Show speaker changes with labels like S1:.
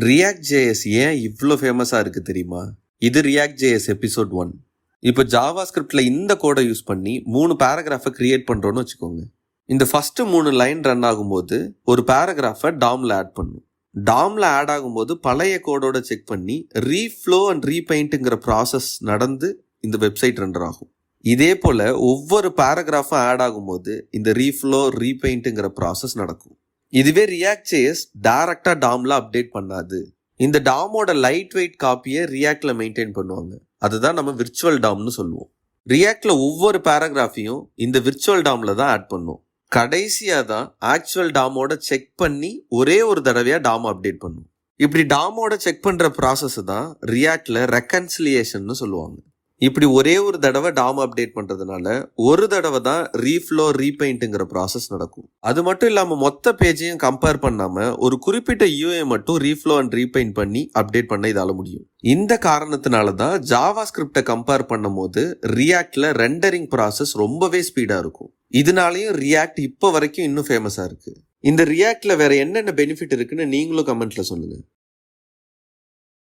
S1: React.js ஏன் இவ்வளோ ஃபேமஸாக இருக்குது தெரியுமா? இது React.js எபிசோட் 1. இப்போ ஜாவாஸ்கிரிப்டில் இந்த கோடை யூஸ் பண்ணி 3 பேராகிராஃபை கிரியேட் பண்ணுறோன்னு வச்சுக்கோங்க. இந்த ஃபஸ்ட்டு 3 லைன் ரன் ஆகும்போது ஒரு பேராகிராஃபை டாமில் ஆட் பண்ணும். டாமில் ஆட் ஆகும்போது பழைய கோடோட செக் பண்ணி ரீஃப்ளோ அண்ட் ரீபெயிண்ட்டுங்கிற ப்ராசஸ் நடந்து இந்த வெப்சைட் ரெண்டர் ஆகும். இதே போல் ஒவ்வொரு பேராகிராஃபும் ஆட் ஆகும்போது இந்த ரீஃப்ளோ ரீபெயிண்ட்டுங்கிற ப்ராசஸ் நடக்கும். இதுவே React.js டைரக்டாக டாமில் அப்டேட் பண்ணாது. இந்த டாமோட லைட் வெயிட் காப்பியை ரியாக்ட்ல மெயின்டைன் பண்ணுவாங்க. அதுதான் நம்ம விர்ச்சுவல் டாம்னு சொல்லுவோம். ரியாக்ட்ல ஒவ்வொரு பேராகிராஃபையும் இந்த விர்ச்சுவல் டாம்ல தான் ஆட் பண்ணும். கடைசியாக தான் ஆக்சுவல் டாமோட செக் பண்ணி ஒரே ஒரு தடவையாக டாம் அப்டேட் பண்ணும். இப்படி டாமோட செக் பண்ணுற ப்ராசஸ் தான் ரியாக்ட்ல ரெக்கன்சிலியேஷன் சொல்லுவாங்க. இப்படி ஒரே ஒரு தடவை டாம் அப்டேட் பண்ணுறதுனால ஒரு தடவை தான் ரீஃப்ளோ ரீபெயிண்ட்டுங்கிற ப்ராசஸ் நடக்கும். அது மட்டும் இல்லாமல் மொத்த பேஜையும் கம்பேர் பண்ணாமல் ஒரு குறிப்பிட்ட யூஐ மட்டும் ரீஃப்ளோ அண்ட் ரீபெயிண்ட் பண்ணி அப்டேட் பண்ண இதால முடியும். இந்த காரணத்தினால தான் ஜாவாஸ்கிரிப்டை கம்பேர் பண்ணும் போது ரியாக்ட்ல ரெண்டரிங் ப்ராசஸ் ரொம்பவே ஸ்பீடாக இருக்கும். இதனாலையும் ரியாக்ட் இப்போ வரைக்கும் இன்னும் ஃபேமஸாக இருக்குது. இந்த ரியாக்ட்ல வேற என்னென்ன பெனிஃபிட் இருக்குன்னு நீங்களும் கமெண்ட்ல சொல்லுங்கள்.